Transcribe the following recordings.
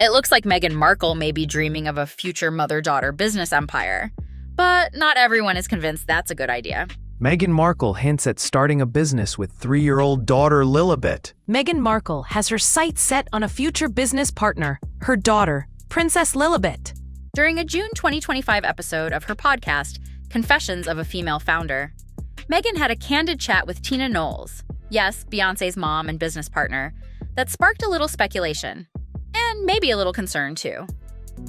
It looks like Meghan Markle may be dreaming of a future mother-daughter business empire. But not everyone is convinced that's a good idea. Meghan Markle hints at starting a business with 3-year-old daughter Lilibet. Meghan Markle has her sights set on a future business partner, her daughter, Princess Lilibet. During a June 2025 episode of her podcast, Confessions of a Female Founder, Meghan had a candid chat with Tina Knowles, yes, Beyoncé's mom and business partner, that sparked a little speculation, and maybe a little concern too.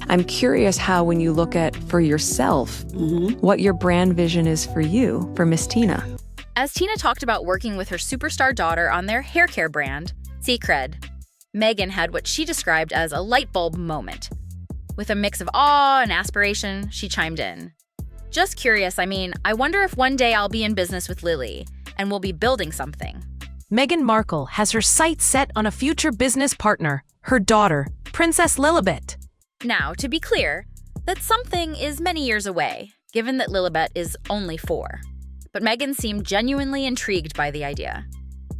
I'm curious how, when you look at for yourself, what your brand vision is for you, for Miss Tina. As Tina talked about working with her superstar daughter on their hair care brand, Secret, Meghan had what she described as a light bulb moment. With a mix of awe and aspiration, she chimed in. Just curious, I wonder if one day I'll be in business with Lily, and we'll be building something. Meghan Markle has her sights set on a future business partner, her daughter, Princess Lilibet. Now, to be clear, that something is many years away, given that Lilibet is only 4. But Meghan seemed genuinely intrigued by the idea.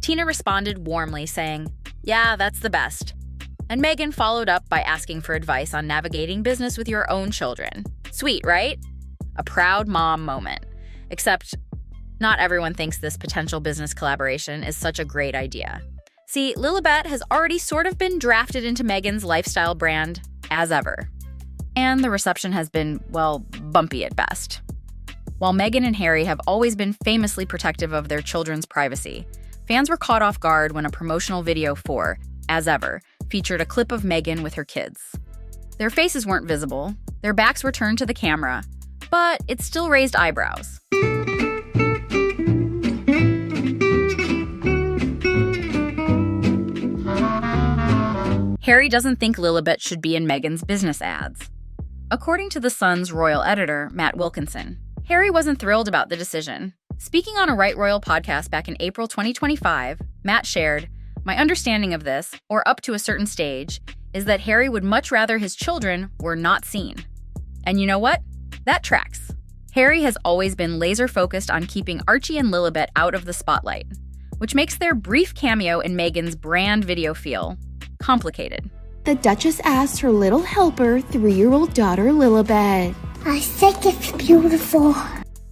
Tina responded warmly, saying, "Yeah, that's the best." And Meghan followed up by asking for advice on navigating business with your own children. Sweet, right? A proud mom moment. Except, not everyone thinks this potential business collaboration is such a great idea. See, Lilibet has already sort of been drafted into Meghan's lifestyle brand, as ever. And the reception has been, well, bumpy at best. While Meghan and Harry have always been famously protective of their children's privacy, fans were caught off guard when a promotional video for, as ever, featured a clip of Meghan with her kids. Their faces weren't visible, their backs were turned to the camera, but it still raised eyebrows. Harry doesn't think Lilibet should be in Meghan's business ads. According to The Sun's royal editor, Matt Wilkinson, Harry wasn't thrilled about the decision. Speaking on a Right Royal podcast back in April 2025, Matt shared, "My understanding of this, or up to a certain stage, is that Harry would much rather his children were not seen." And you know what? That tracks. Harry has always been laser-focused on keeping Archie and Lilibet out of the spotlight, which makes their brief cameo in Meghan's brand video feel complicated. The Duchess asked her little helper, 3-year-old daughter Lilibet. I think it's beautiful.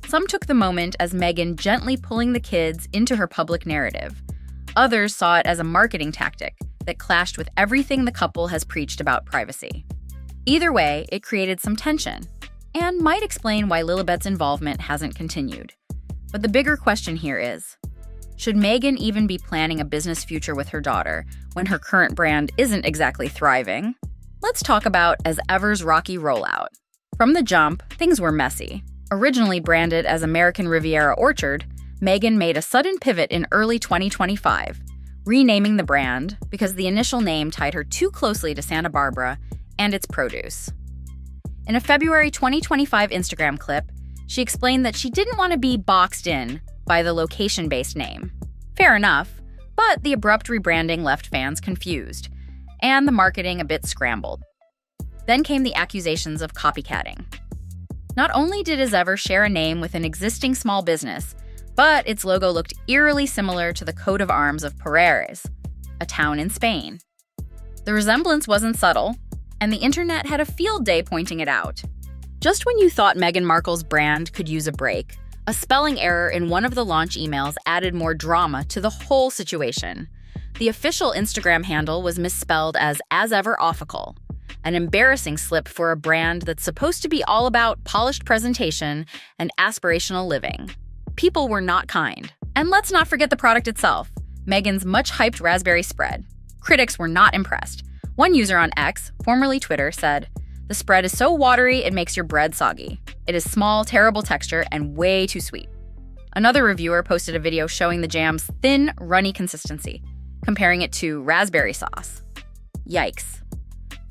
Some took the moment as Meghan gently pulling the kids into her public narrative. Others saw it as a marketing tactic that clashed with everything the couple has preached about privacy. Either way, it created some tension, and might explain why Lilibet's involvement hasn't continued. But the bigger question here is, should Meghan even be planning a business future with her daughter when her current brand isn't exactly thriving? Let's talk about As Ever's rocky rollout. From the jump, things were messy. Originally branded as American Riviera Orchard, Meghan made a sudden pivot in early 2025, renaming the brand because the initial name tied her too closely to Santa Barbara and its produce. In a February 2025 Instagram clip, she explained that she didn't want to be boxed in by the location-based name. Fair enough, but the abrupt rebranding left fans confused, and the marketing a bit scrambled. Then came the accusations of copycatting. Not only did As Ever share a name with an existing small business, but its logo looked eerily similar to the coat of arms of Pereires, a town in Spain. The resemblance wasn't subtle, and the internet had a field day pointing it out. Just when you thought Meghan Markle's brand could use a break, a spelling error in one of the launch emails added more drama to the whole situation. The official Instagram handle was misspelled as Ever Official, an embarrassing slip for a brand that's supposed to be all about polished presentation and aspirational living. People were not kind. And let's not forget the product itself, Meghan's much-hyped raspberry spread. Critics were not impressed. One user on X, formerly Twitter, said, "The spread is so watery it makes your bread soggy. It is small, terrible texture, and way too sweet." Another reviewer posted a video showing the jam's thin, runny consistency, comparing it to raspberry sauce. Yikes.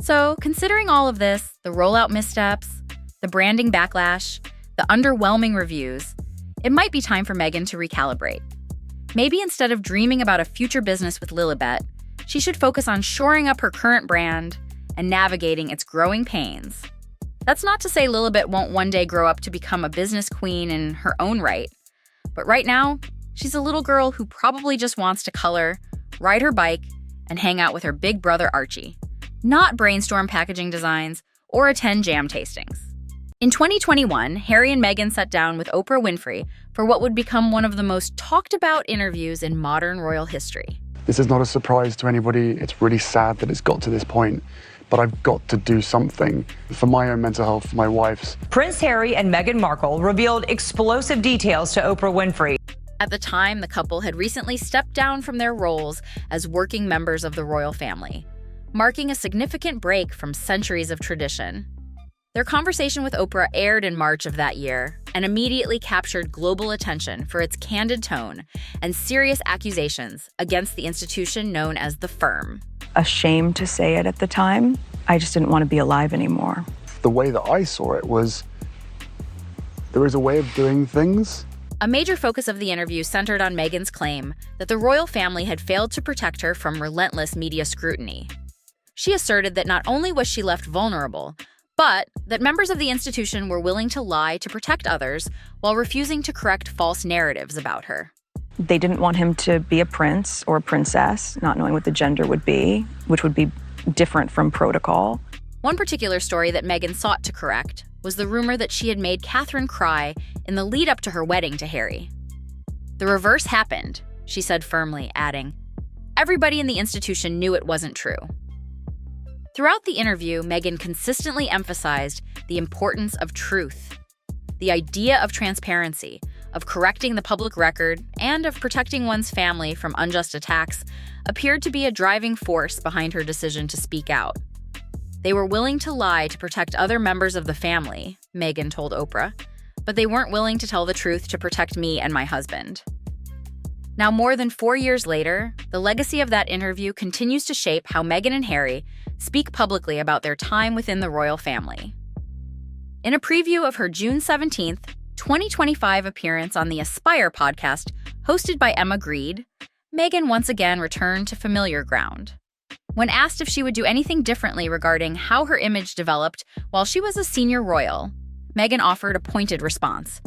So, considering all of this, the rollout missteps, the branding backlash, the underwhelming reviews, it might be time for Meghan to recalibrate. Maybe instead of dreaming about a future business with Lilibet, she should focus on shoring up her current brand and navigating its growing pains. That's not to say Lilibet won't one day grow up to become a business queen in her own right. But right now, she's a little girl who probably just wants to color, ride her bike, and hang out with her big brother Archie. not brainstorm packaging designs or attend jam tastings. In 2021, Harry and Meghan sat down with Oprah Winfrey for what would become one of the most talked about interviews in modern royal history. This is not a surprise to anybody. It's really sad that it's got to this point, but I've got to do something for my own mental health, for my wife's. Prince Harry and Meghan Markle revealed explosive details to Oprah Winfrey. At the time, the couple had recently stepped down from their roles as working members of the royal family, marking a significant break from centuries of tradition. Their conversation with Oprah aired in March of that year and immediately captured global attention for its candid tone and serious accusations against the institution known as the firm. Ashamed to say it at the time. I just didn't want to be alive anymore. The way that I saw it was there is a way of doing things. A major focus of the interview centered on Meghan's claim that the royal family had failed to protect her from relentless media scrutiny. She asserted that not only was she left vulnerable, but that members of the institution were willing to lie to protect others while refusing to correct false narratives about her. They didn't want him to be a prince or a princess, not knowing what the gender would be, which would be different from protocol. One particular story that Meghan sought to correct was the rumor that she had made Catherine cry in the lead-up to her wedding to Harry. The reverse happened, she said firmly, adding, "Everybody in the institution knew it wasn't true." Throughout the interview, Meghan consistently emphasized the importance of truth, the idea of transparency, of correcting the public record, and of protecting one's family from unjust attacks appeared to be a driving force behind her decision to speak out. They were willing to lie to protect other members of the family, Meghan told Oprah, but they weren't willing to tell the truth to protect me and my husband. Now, more than 4 years later, the legacy of that interview continues to shape how Meghan and Harry speak publicly about their time within the royal family. In a preview of her June 17th, 2025 appearance on the Aspire podcast, hosted by Emma Grede, Meghan once again returned to familiar ground. When asked if she would do anything differently regarding how her image developed while she was a senior royal, Meghan offered a pointed response.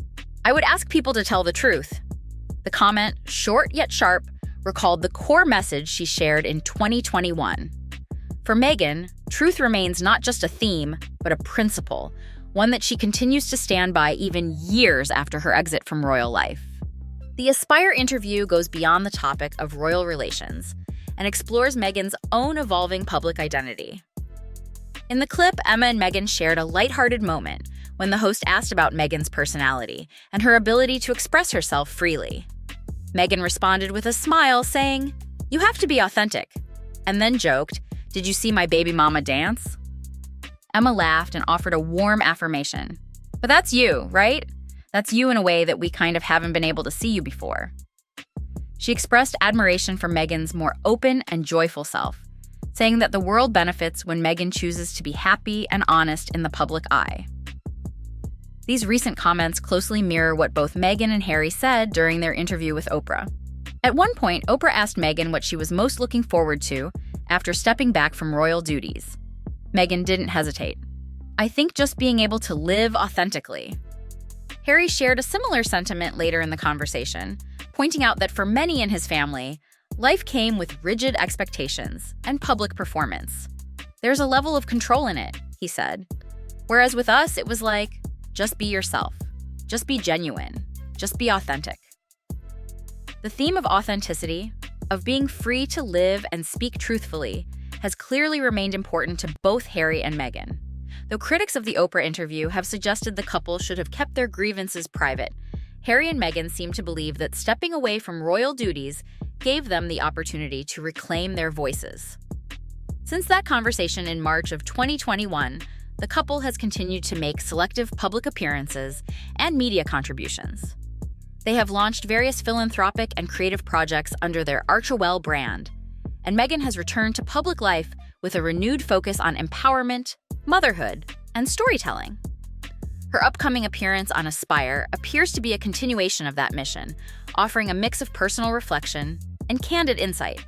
"I would ask people to tell the truth." The comment, short yet sharp, recalled the core message she shared in 2021. For Meghan, truth remains not just a theme, but a principle, one that she continues to stand by even years after her exit from royal life. The Aspire interview goes beyond the topic of royal relations and explores Meghan's own evolving public identity. In the clip, Emma and Meghan shared a lighthearted moment when the host asked about Meghan's personality and her ability to express herself freely. Meghan responded with a smile, saying, "You have to be authentic," and then joked, "Did you see my baby mama dance?" Emma laughed and offered a warm affirmation. "But that's you, right? That's you in a way that we kind of haven't been able to see you before." She expressed admiration for Meghan's more open and joyful self, saying that the world benefits when Meghan chooses to be happy and honest in the public eye. These recent comments closely mirror what both Meghan and Harry said during their interview with Oprah. At one point, Oprah asked Meghan what she was most looking forward to after stepping back from royal duties. Meghan didn't hesitate. "I think just being able to live authentically." Harry shared a similar sentiment later in the conversation, pointing out that for many in his family, life came with rigid expectations and public performance. "There's a level of control in it," he said. "Whereas with us, it was like, just be yourself. Just be genuine. Just be authentic." The theme of authenticity, of being free to live and speak truthfully, has clearly remained important to both Harry and Meghan. Though critics of the Oprah interview have suggested the couple should have kept their grievances private, Harry and Meghan seem to believe that stepping away from royal duties gave them the opportunity to reclaim their voices. Since that conversation in March of 2021, the couple has continued to make selective public appearances and media contributions. They have launched various philanthropic and creative projects under their Archewell brand, and Meghan has returned to public life with a renewed focus on empowerment, motherhood, and storytelling. Her upcoming appearance on Aspire appears to be a continuation of that mission, offering a mix of personal reflection and candid insight.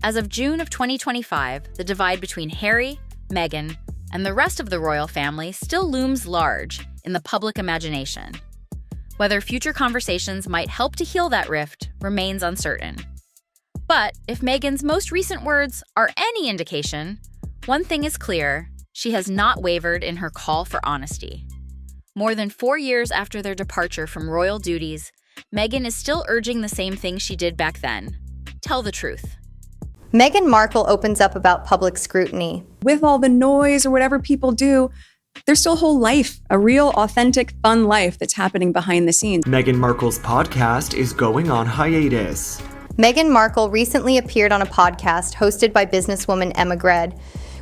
As of June of 2025, the divide between Harry, Meghan, and the rest of the royal family still looms large in the public imagination. Whether future conversations might help to heal that rift remains uncertain. But if Meghan's most recent words are any indication, One thing is clear, she has not wavered in her call for honesty. More than 4 years after their departure from royal duties, Meghan is still urging the same thing she did back then. Tell the truth. Meghan Markle opens up about public scrutiny. With all the noise or whatever people do, there's still a whole life, a real, authentic, fun life that's happening behind the scenes. Meghan Markle's podcast is going on hiatus. Meghan Markle recently appeared on a podcast hosted by businesswoman Emma Grede,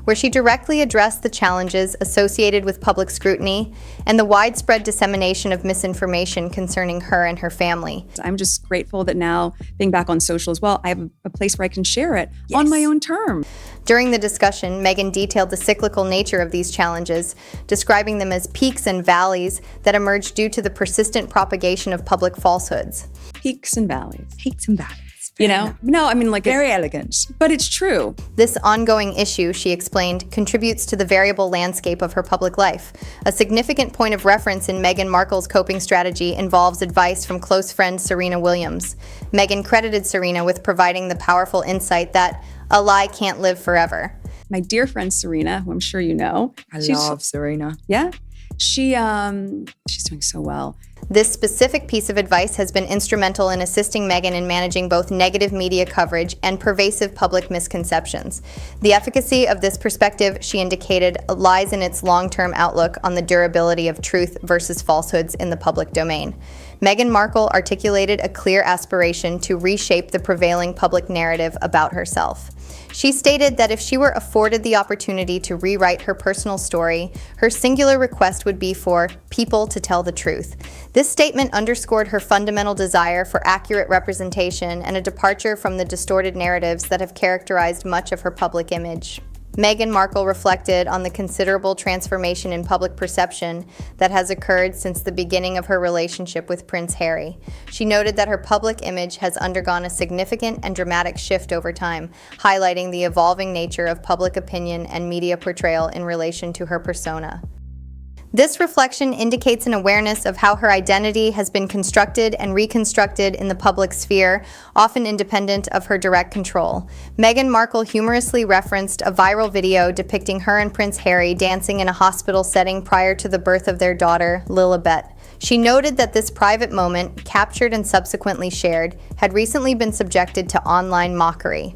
where she directly addressed the challenges associated with public scrutiny and the widespread dissemination of misinformation concerning her and her family. I'm just grateful that now, being back on social as well, I have a place where I can share it on my own terms. During the discussion, Meghan detailed the cyclical nature of these challenges, describing them as peaks and valleys that emerge due to the persistent propagation of public falsehoods. Peaks and valleys. Peaks and valleys. You know? No, I mean, like, very elegant. But it's true. This ongoing issue, she explained, contributes to the variable landscape of her public life. A significant point of reference in Meghan Markle's coping strategy involves advice from close friend Serena Williams. Meghan credited Serena with providing the powerful insight that a lie can't live forever. My dear friend Serena, who I'm sure you know. I love Serena. Yeah? She's doing so well. This specific piece of advice has been instrumental in assisting Meghan in managing both negative media coverage and pervasive public misconceptions. The efficacy of this perspective, she indicated, lies in its long-term outlook on the durability of truth versus falsehoods in the public domain. Meghan Markle articulated a clear aspiration to reshape the prevailing public narrative about herself. She stated that if she were afforded the opportunity to rewrite her personal story, her singular request would be for people to tell the truth. This statement underscored her fundamental desire for accurate representation and a departure from the distorted narratives that have characterized much of her public image. Meghan Markle reflected on the considerable transformation in public perception that has occurred since the beginning of her relationship with Prince Harry. She noted that her public image has undergone a significant and dramatic shift over time, highlighting the evolving nature of public opinion and media portrayal in relation to her persona. This reflection indicates an awareness of how her identity has been constructed and reconstructed in the public sphere, often independent of her direct control. Meghan Markle humorously referenced a viral video depicting her and Prince Harry dancing in a hospital setting prior to the birth of their daughter, Lilibet. She noted that this private moment, captured and subsequently shared, had recently been subjected to online mockery.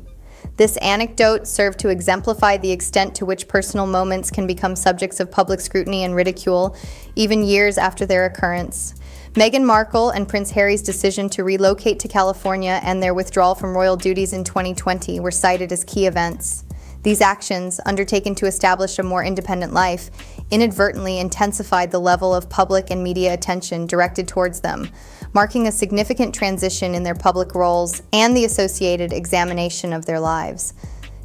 This anecdote served to exemplify the extent to which personal moments can become subjects of public scrutiny and ridicule, even years after their occurrence. Meghan Markle and Prince Harry's decision to relocate to California and their withdrawal from royal duties in 2020 were cited as key events. These actions, undertaken to establish a more independent life, inadvertently intensified the level of public and media attention directed towards them, marking a significant transition in their public roles and the associated examination of their lives.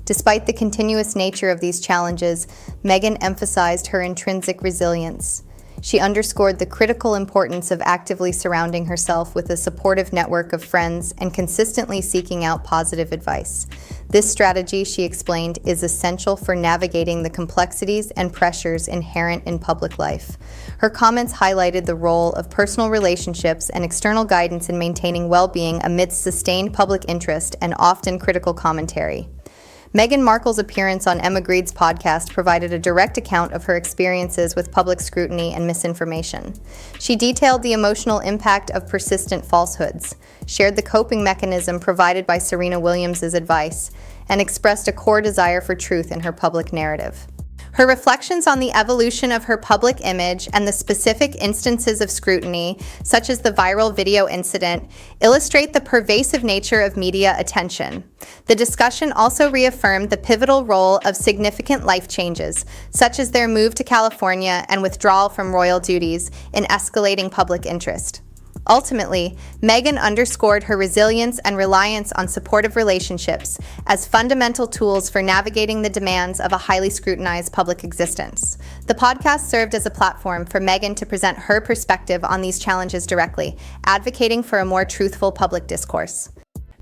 Despite the continuous nature of these challenges, Meghan emphasized her intrinsic resilience. She underscored the critical importance of actively surrounding herself with a supportive network of friends and consistently seeking out positive advice. This strategy, she explained, is essential for navigating the complexities and pressures inherent in public life. Her comments highlighted the role of personal relationships and external guidance in maintaining well-being amidst sustained public interest and often critical commentary. Meghan Markle's appearance on Emma Grede's podcast provided a direct account of her experiences with public scrutiny and misinformation. She detailed the emotional impact of persistent falsehoods, shared the coping mechanism provided by Serena Williams' advice, and expressed a core desire for truth in her public narrative. Her reflections on the evolution of her public image and the specific instances of scrutiny, such as the viral video incident, illustrate the pervasive nature of media attention. The discussion also reaffirmed the pivotal role of significant life changes, such as their move to California and withdrawal from royal duties, in escalating public interest. Ultimately, Meghan underscored her resilience and reliance on supportive relationships as fundamental tools for navigating the demands of a highly scrutinized public existence. The podcast served as a platform for Meghan to present her perspective on these challenges directly, advocating for a more truthful public discourse.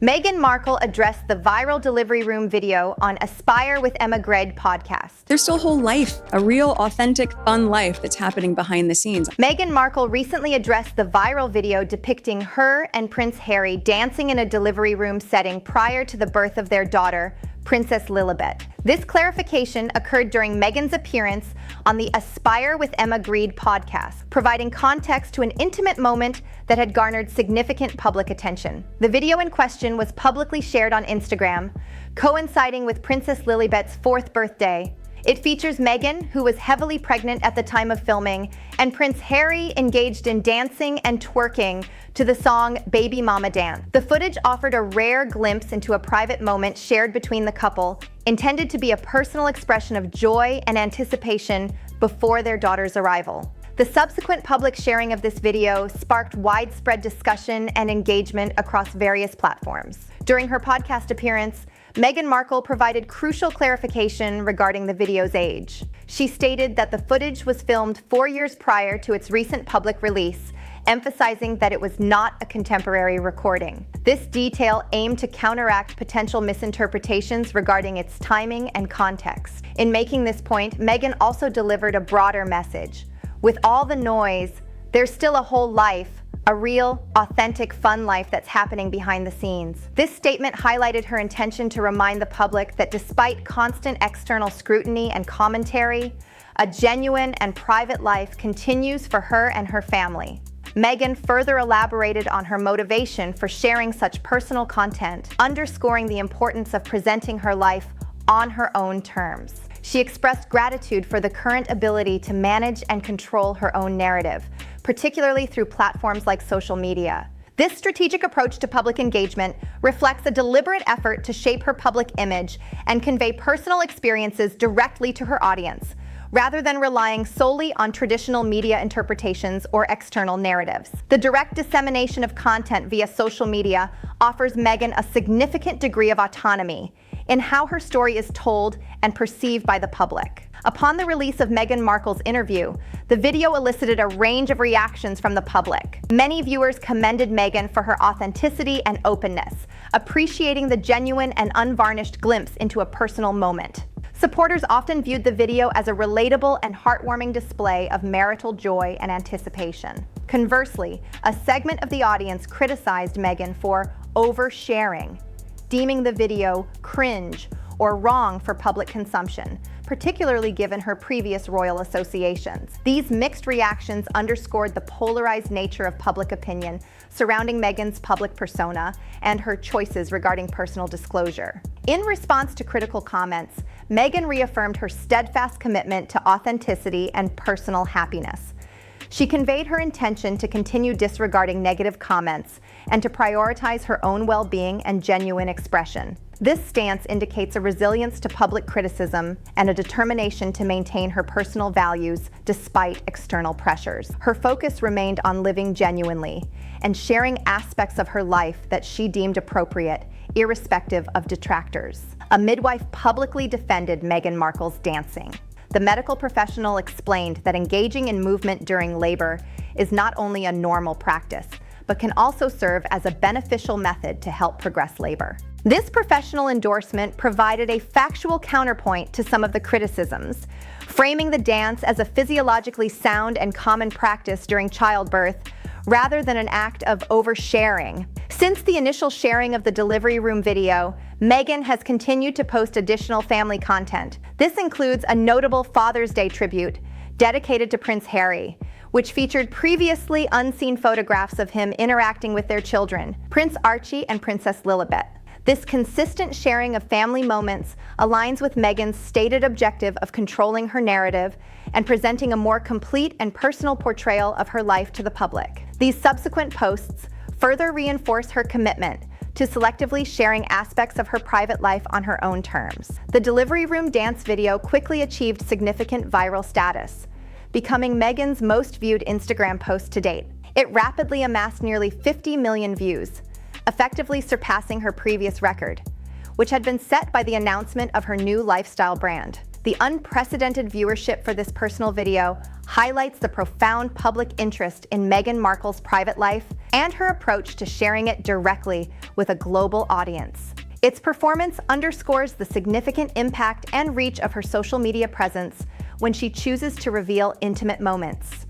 Meghan Markle addressed the viral delivery room video on Aspire with Emma Grede podcast. There's still a whole life, a real, authentic, fun life that's happening behind the scenes. Meghan Markle recently addressed the viral video depicting her and Prince Harry dancing in a delivery room setting prior to the birth of their daughter, Princess Lilibet. This clarification occurred during Meghan's appearance on the Aspire with Emma Grede podcast, providing context to an intimate moment that had garnered significant public attention. The video in question was publicly shared on Instagram, coinciding with Princess Lilibet's 4th birthday. It features Meghan, who was heavily pregnant at the time of filming, and Prince Harry engaged in dancing and twerking to the song Baby Mama Dance. The footage offered a rare glimpse into a private moment shared between the couple, intended to be a personal expression of joy and anticipation before their daughter's arrival. The subsequent public sharing of this video sparked widespread discussion and engagement across various platforms. During her podcast appearance, Meghan Markle provided crucial clarification regarding the video's age. She stated that the footage was filmed 4 years prior to its recent public release, emphasizing that it was not a contemporary recording. This detail aimed to counteract potential misinterpretations regarding its timing and context. In making this point, Meghan also delivered a broader message. With all the noise, there's still a whole life, a real, authentic, fun life that's happening behind the scenes. This statement highlighted her intention to remind the public that despite constant external scrutiny and commentary, a genuine and private life continues for her and her family. Meghan further elaborated on her motivation for sharing such personal content, underscoring the importance of presenting her life on her own terms. She expressed gratitude for the current ability to manage and control her own narrative, particularly through platforms like social media. This strategic approach to public engagement reflects a deliberate effort to shape her public image and convey personal experiences directly to her audience, rather than relying solely on traditional media interpretations or external narratives. The direct dissemination of content via social media offers Meghan a significant degree of autonomy in how her story is told and perceived by the public. Upon the release of Meghan Markle's interview, the video elicited a range of reactions from the public. Many viewers commended Meghan for her authenticity and openness, appreciating the genuine and unvarnished glimpse into a personal moment. Supporters often viewed the video as a relatable and heartwarming display of marital joy and anticipation. Conversely, a segment of the audience criticized Meghan for oversharing, deeming the video cringe or wrong for public consumption, particularly given her previous royal associations. These mixed reactions underscored the polarized nature of public opinion surrounding Meghan's public persona and her choices regarding personal disclosure. In response to critical comments, Meghan reaffirmed her steadfast commitment to authenticity and personal happiness. She conveyed her intention to continue disregarding negative comments and to prioritize her own well-being and genuine expression. This stance indicates a resilience to public criticism and a determination to maintain her personal values despite external pressures. Her focus remained on living genuinely and sharing aspects of her life that she deemed appropriate, irrespective of detractors. A midwife publicly defended Meghan Markle's dancing. The medical professional explained that engaging in movement during labor is not only a normal practice, but can also serve as a beneficial method to help progress labor. This professional endorsement provided a factual counterpoint to some of the criticisms, framing the dance as a physiologically sound and common practice during childbirth rather than an act of oversharing. Since the initial sharing of the delivery room video, Meghan has continued to post additional family content. This includes a notable Father's Day tribute dedicated to Prince Harry, which featured previously unseen photographs of him interacting with their children, Prince Archie and Princess Lilibet. This consistent sharing of family moments aligns with Meghan's stated objective of controlling her narrative and presenting a more complete and personal portrayal of her life to the public. These subsequent posts further reinforce her commitment to selectively sharing aspects of her private life on her own terms. The delivery room dance video quickly achieved significant viral status, becoming Meghan's most viewed Instagram post to date. It rapidly amassed nearly 50 million views, effectively surpassing her previous record, which had been set by the announcement of her new lifestyle brand. The unprecedented viewership for this personal video highlights the profound public interest in Meghan Markle's private life and her approach to sharing it directly with a global audience. Its performance underscores the significant impact and reach of her social media presence when she chooses to reveal intimate moments.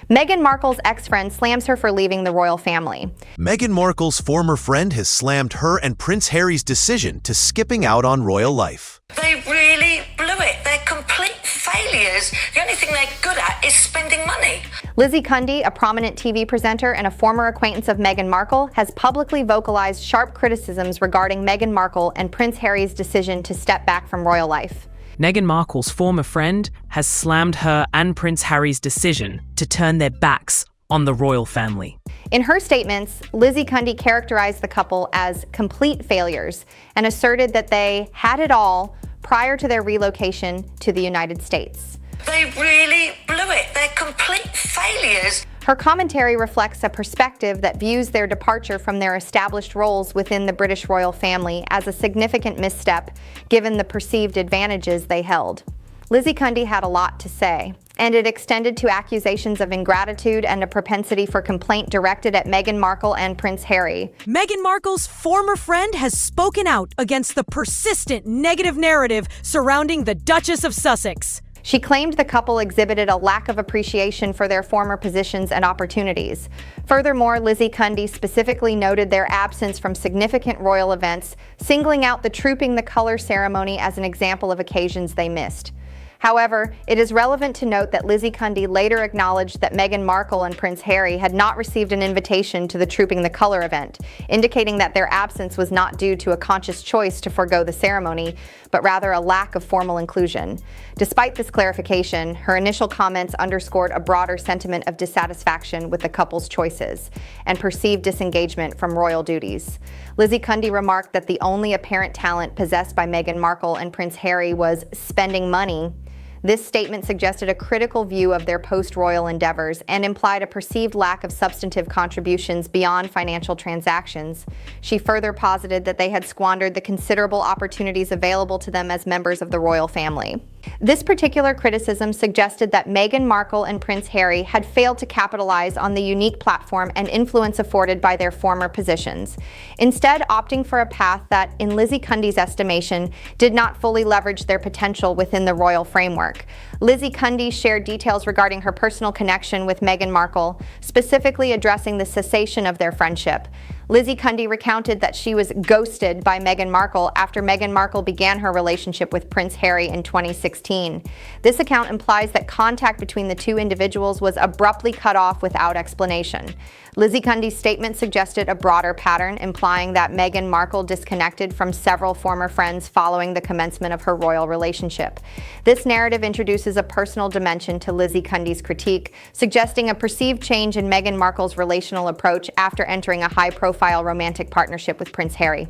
Meghan Markle's ex-friend slams her for leaving the royal family. Meghan Markle's former friend has slammed her and Prince Harry's decision to skipping out on royal life. They really blew it. They're complete failures. The only thing they're good at is spending money. Lizzie Kundy, a prominent TV presenter and a former acquaintance of Meghan Markle, has publicly vocalized sharp criticisms regarding Meghan Markle and Prince Harry's decision to step back from royal life. Meghan Markle's former friend has slammed her and Prince Harry's decision to turn their backs on the royal family. In her statements, Lizzie Kundy characterized the couple as complete failures and asserted that they had it all prior to their relocation to the United States. They really blew it. They're complete failures. Her commentary reflects a perspective that views their departure from their established roles within the British royal family as a significant misstep, given the perceived advantages they held. Lizzie Kundy had a lot to say, and it extended to accusations of ingratitude and a propensity for complaint directed at Meghan Markle and Prince Harry. Meghan Markle's former friend has spoken out against the persistent negative narrative surrounding the Duchess of Sussex. She claimed the couple exhibited a lack of appreciation for their former positions and opportunities. Furthermore, Lizzie Kundy specifically noted their absence from significant royal events, singling out the Trooping the Color ceremony as an example of occasions they missed. However, it is relevant to note that Lizzie Kundy later acknowledged that Meghan Markle and Prince Harry had not received an invitation to the Trooping the Color event, indicating that their absence was not due to a conscious choice to forego the ceremony, but rather a lack of formal inclusion. Despite this clarification, her initial comments underscored a broader sentiment of dissatisfaction with the couple's choices and perceived disengagement from royal duties. Lizzie Kundy remarked that the only apparent talent possessed by Meghan Markle and Prince Harry was spending money. This statement suggested a critical view of their post-royal endeavors and implied a perceived lack of substantive contributions beyond financial transactions. She further posited that they had squandered the considerable opportunities available to them as members of the royal family. This particular criticism suggested that Meghan Markle and Prince Harry had failed to capitalize on the unique platform and influence afforded by their former positions, instead opting for a path that, in Lizzie Kundy's estimation, did not fully leverage their potential within the royal framework. Lizzie Kundy shared details regarding her personal connection with Meghan Markle, specifically addressing the cessation of their friendship. Lizzie Kundy recounted that she was ghosted by Meghan Markle after Meghan Markle began her relationship with Prince Harry in 2016. This account implies that contact between the two individuals was abruptly cut off without explanation. Lizzie Kundy's statement suggested a broader pattern, implying that Meghan Markle disconnected from several former friends following the commencement of her royal relationship. This narrative introduces a personal dimension to Lizzie Kundy's critique, suggesting a perceived change in Meghan Markle's relational approach after entering a high-profile romantic partnership with Prince Harry.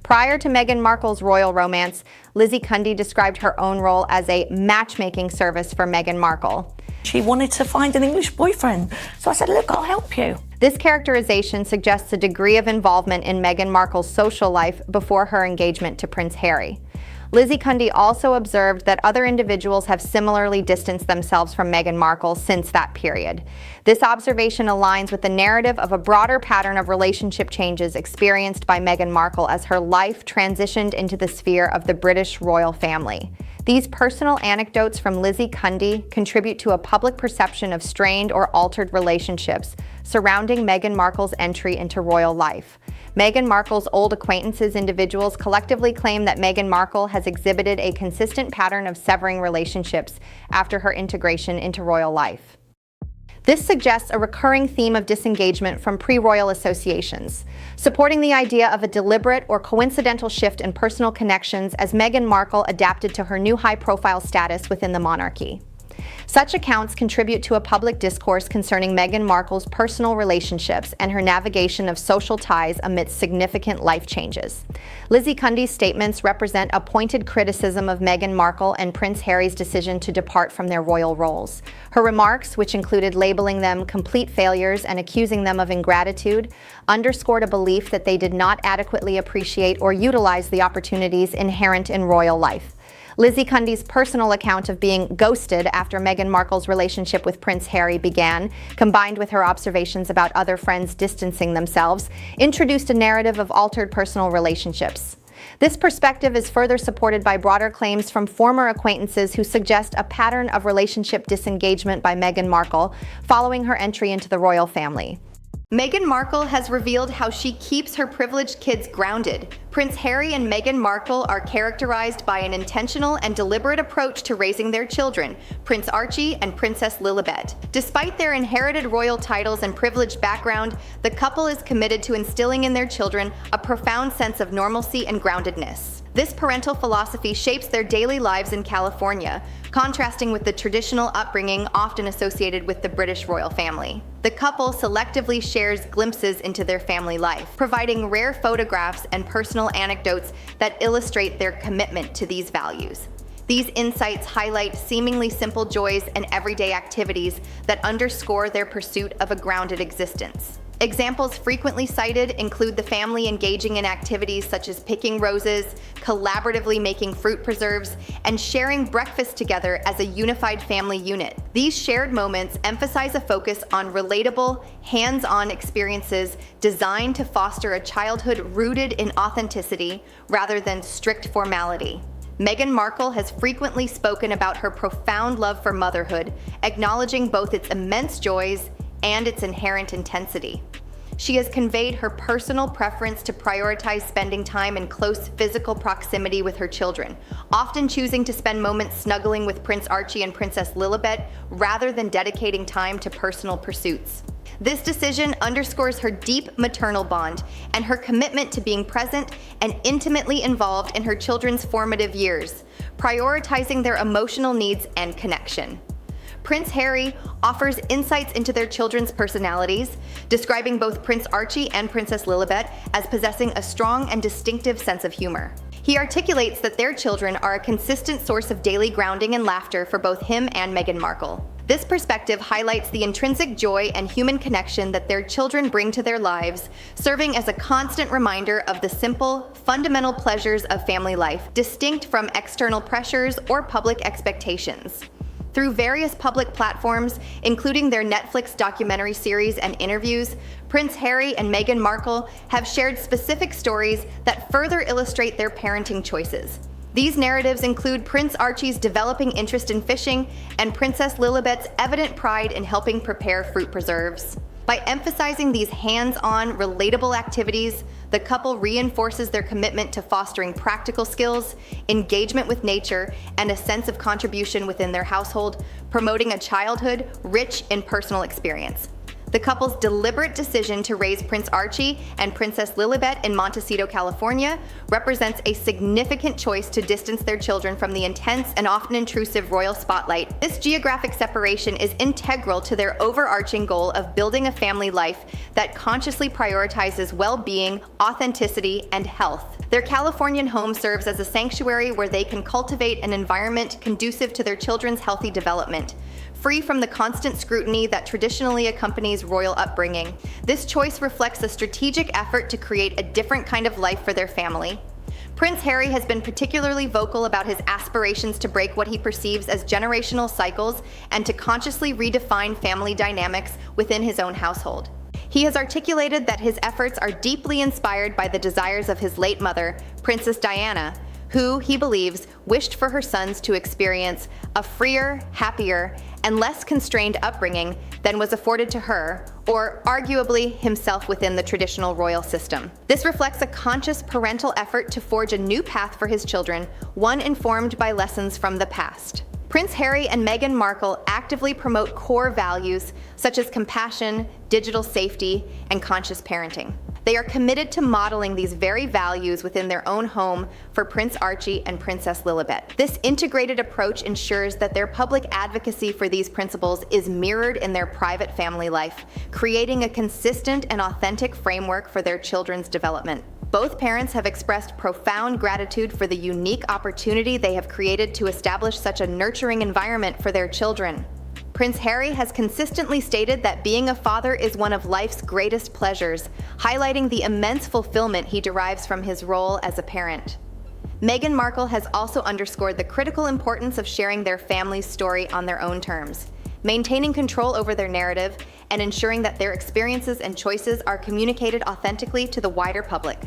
Prior to Meghan Markle's royal romance, Lizzie Kundy described her own role as a matchmaking service for Meghan Markle. She wanted to find an English boyfriend, so I said, look, I'll help you. This characterization suggests a degree of involvement in Meghan Markle's social life before her engagement to Prince Harry. Lizzie Kundy also observed that other individuals have similarly distanced themselves from Meghan Markle since that period. This observation aligns with the narrative of a broader pattern of relationship changes experienced by Meghan Markle as her life transitioned into the sphere of the British royal family. These personal anecdotes from Lizzie Kundy contribute to a public perception of strained or altered relationships surrounding Meghan Markle's entry into royal life. Meghan Markle's old acquaintances individuals collectively claim that Meghan Markle has exhibited a consistent pattern of severing relationships after her integration into royal life. This suggests a recurring theme of disengagement from pre-royal associations, supporting the idea of a deliberate or coincidental shift in personal connections as Meghan Markle adapted to her new high-profile status within the monarchy. Such accounts contribute to a public discourse concerning Meghan Markle's personal relationships and her navigation of social ties amidst significant life changes. Lizzie Kundy's statements represent a pointed criticism of Meghan Markle and Prince Harry's decision to depart from their royal roles. Her remarks, which included labeling them complete failures and accusing them of ingratitude, underscored a belief that they did not adequately appreciate or utilize the opportunities inherent in royal life. Lizzie Kundy's personal account of being ghosted after Meghan Markle's relationship with Prince Harry began, combined with her observations about other friends distancing themselves, introduced a narrative of altered personal relationships. This perspective is further supported by broader claims from former acquaintances who suggest a pattern of relationship disengagement by Meghan Markle following her entry into the royal family. Meghan Markle has revealed how she keeps her privileged kids grounded. Prince Harry and Meghan Markle are characterized by an intentional and deliberate approach to raising their children, Prince Archie and Princess Lilibet. Despite their inherited royal titles and privileged background, the couple is committed to instilling in their children a profound sense of normalcy and groundedness. This parental philosophy shapes their daily lives in California, contrasting with the traditional upbringing often associated with the British royal family. The couple selectively shares glimpses into their family life, providing rare photographs and personal anecdotes that illustrate their commitment to these values. These insights highlight seemingly simple joys and everyday activities that underscore their pursuit of a grounded existence. Examples frequently cited include the family engaging in activities such as picking roses, collaboratively making fruit preserves, and sharing breakfast together as a unified family unit. These shared moments emphasize a focus on relatable, hands-on experiences designed to foster a childhood rooted in authenticity rather than strict formality. Meghan Markle has frequently spoken about her profound love for motherhood, acknowledging both its immense joys and its inherent intensity. She has conveyed her personal preference to prioritize spending time in close physical proximity with her children, often choosing to spend moments snuggling with Prince Archie and Princess Lilibet rather than dedicating time to personal pursuits. This decision underscores her deep maternal bond and her commitment to being present and intimately involved in her children's formative years, prioritizing their emotional needs and connection. Prince Harry offers insights into their children's personalities, describing both Prince Archie and Princess Lilibet as possessing a strong and distinctive sense of humor. He articulates that their children are a consistent source of daily grounding and laughter for both him and Meghan Markle. This perspective highlights the intrinsic joy and human connection that their children bring to their lives, serving as a constant reminder of the simple, fundamental pleasures of family life, distinct from external pressures or public expectations. Through various public platforms, including their Netflix documentary series and interviews, Prince Harry and Meghan Markle have shared specific stories that further illustrate their parenting choices. These narratives include Prince Archie's developing interest in fishing and Princess Lilibet's evident pride in helping prepare fruit preserves. By emphasizing these hands-on, relatable activities, the couple reinforces their commitment to fostering practical skills, engagement with nature, and a sense of contribution within their household, promoting a childhood rich in personal experience. The couple's deliberate decision to raise Prince Archie and Princess Lilibet in Montecito, California, represents a significant choice to distance their children from the intense and often intrusive royal spotlight. This geographic separation is integral to their overarching goal of building a family life that consciously prioritizes well-being, authenticity, and health. Their Californian home serves as a sanctuary where they can cultivate an environment conducive to their children's healthy development. Free from the constant scrutiny that traditionally accompanies royal upbringing, this choice reflects a strategic effort to create a different kind of life for their family. Prince Harry has been particularly vocal about his aspirations to break what he perceives as generational cycles and to consciously redefine family dynamics within his own household. He has articulated that his efforts are deeply inspired by the desires of his late mother, Princess Diana, who, he believes, wished for her sons to experience a freer, happier, and less constrained upbringing than was afforded to her, or arguably himself within the traditional royal system. This reflects a conscious parental effort to forge a new path for his children, one informed by lessons from the past. Prince Harry and Meghan Markle actively promote core values such as compassion, digital safety, and conscious parenting. They are committed to modeling these very values within their own home for Prince Archie and Princess Lilibet. This integrated approach ensures that their public advocacy for these principles is mirrored in their private family life, creating a consistent and authentic framework for their children's development. Both parents have expressed profound gratitude for the unique opportunity they have created to establish such a nurturing environment for their children. Prince Harry has consistently stated that being a father is one of life's greatest pleasures, highlighting the immense fulfillment he derives from his role as a parent. Meghan Markle has also underscored the critical importance of sharing their family's story on their own terms, maintaining control over their narrative, and ensuring that their experiences and choices are communicated authentically to the wider public.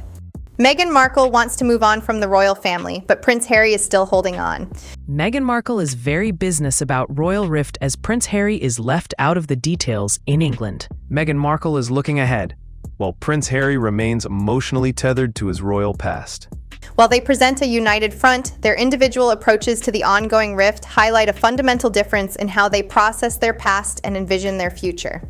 Meghan Markle wants to move on from the royal family, but Prince Harry is still holding on. Meghan Markle is very business about royal rift as Prince Harry is left out of the details in England. Meghan Markle is looking ahead, while Prince Harry remains emotionally tethered to his royal past. While they present a united front, their individual approaches to the ongoing rift highlight a fundamental difference in how they process their past and envision their future.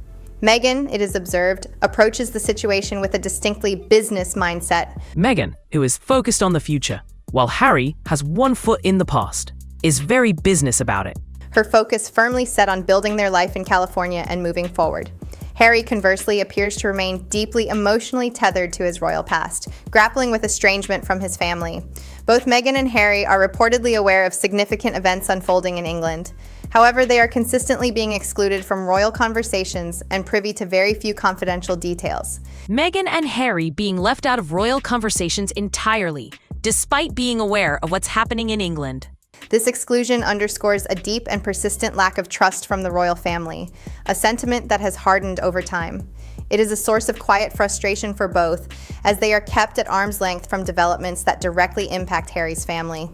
Meghan, it is observed, approaches the situation with a distinctly business mindset. Meghan, who is focused on the future, while Harry has one foot in the past, is very business about it. Her focus firmly set on building their life in California and moving forward. Harry, conversely, appears to remain deeply emotionally tethered to his royal past, grappling with estrangement from his family. Both Meghan and Harry are reportedly aware of significant events unfolding in England. However, they are consistently being excluded from royal conversations and privy to very few confidential details. Meghan and Harry being left out of royal conversations entirely, despite being aware of what's happening in England. This exclusion underscores a deep and persistent lack of trust from the royal family, a sentiment that has hardened over time. It is a source of quiet frustration for both, as they are kept at arm's length from developments that directly impact Harry's family.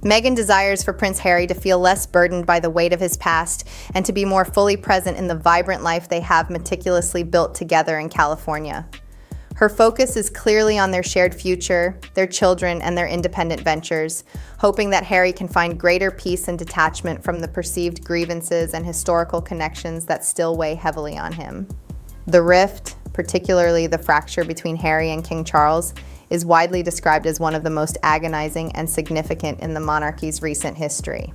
Meghan desires for Prince Harry to feel less burdened by the weight of his past and to be more fully present in the vibrant life they have meticulously built together in California. Her focus is clearly on their shared future, their children, and their independent ventures, hoping that Harry can find greater peace and detachment from the perceived grievances and historical connections that still weigh heavily on him. The rift, particularly the fracture between Harry and King Charles, is widely described as one of the most agonizing and significant in the monarchy's recent history.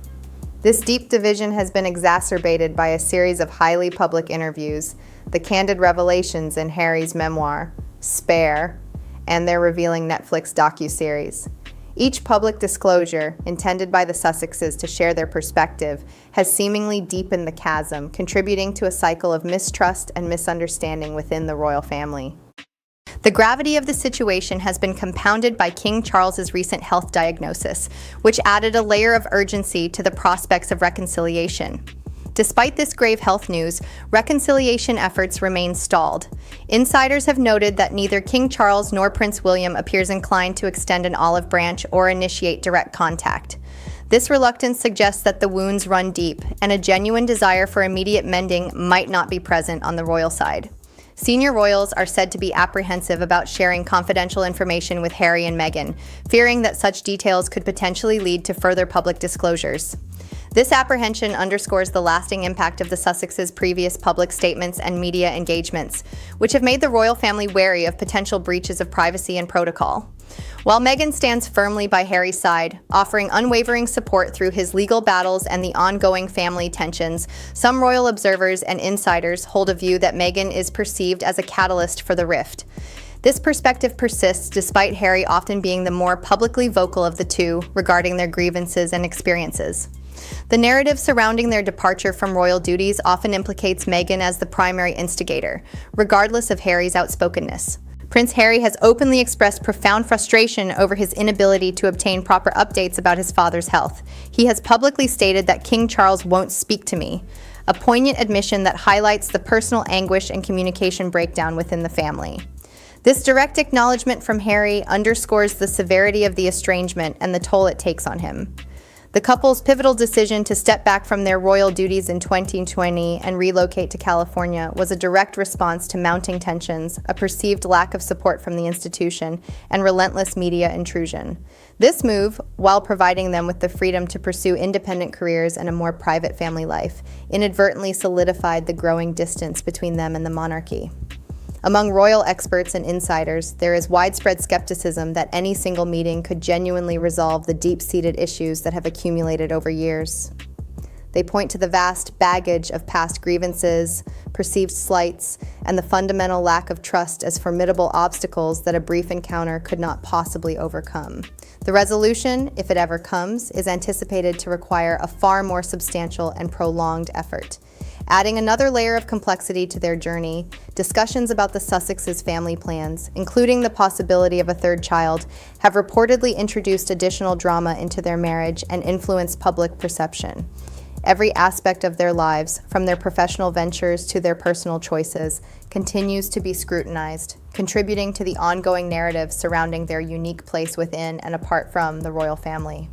This deep division has been exacerbated by a series of highly public interviews, the candid revelations in Harry's memoir, Spare, and their revealing Netflix docuseries. Each public disclosure, intended by the Sussexes to share their perspective, has seemingly deepened the chasm, contributing to a cycle of mistrust and misunderstanding within the royal family. The gravity of the situation has been compounded by King Charles's recent health diagnosis, which added a layer of urgency to the prospects of reconciliation. Despite this grave health news, reconciliation efforts remain stalled. Insiders have noted that neither King Charles nor Prince William appears inclined to extend an olive branch or initiate direct contact. This reluctance suggests that the wounds run deep, and a genuine desire for immediate mending might not be present on the royal side. Senior royals are said to be apprehensive about sharing confidential information with Harry and Meghan, fearing that such details could potentially lead to further public disclosures. This apprehension underscores the lasting impact of the Sussexes' previous public statements and media engagements, which have made the royal family wary of potential breaches of privacy and protocol. While Meghan stands firmly by Harry's side, offering unwavering support through his legal battles and the ongoing family tensions, some royal observers and insiders hold a view that Meghan is perceived as a catalyst for the rift. This perspective persists despite Harry often being the more publicly vocal of the two regarding their grievances and experiences. The narrative surrounding their departure from royal duties often implicates Meghan as the primary instigator, regardless of Harry's outspokenness. Prince Harry has openly expressed profound frustration over his inability to obtain proper updates about his father's health. He has publicly stated that King Charles won't speak to me, a poignant admission that highlights the personal anguish and communication breakdown within the family. This direct acknowledgement from Harry underscores the severity of the estrangement and the toll it takes on him. The couple's pivotal decision to step back from their royal duties in 2020 and relocate to California was a direct response to mounting tensions, a perceived lack of support from the institution, and relentless media intrusion. This move, while providing them with the freedom to pursue independent careers and a more private family life, inadvertently solidified the growing distance between them and the monarchy. Among royal experts and insiders, there is widespread skepticism that any single meeting could genuinely resolve the deep-seated issues that have accumulated over years. They point to the vast baggage of past grievances, perceived slights, and the fundamental lack of trust as formidable obstacles that a brief encounter could not possibly overcome. The resolution, if it ever comes, is anticipated to require a far more substantial and prolonged effort. Adding another layer of complexity to their journey, discussions about the Sussexes' family plans, including the possibility of a third child, have reportedly introduced additional drama into their marriage and influenced public perception. Every aspect of their lives, from their professional ventures to their personal choices, continues to be scrutinized, contributing to the ongoing narrative surrounding their unique place within and apart from the royal family.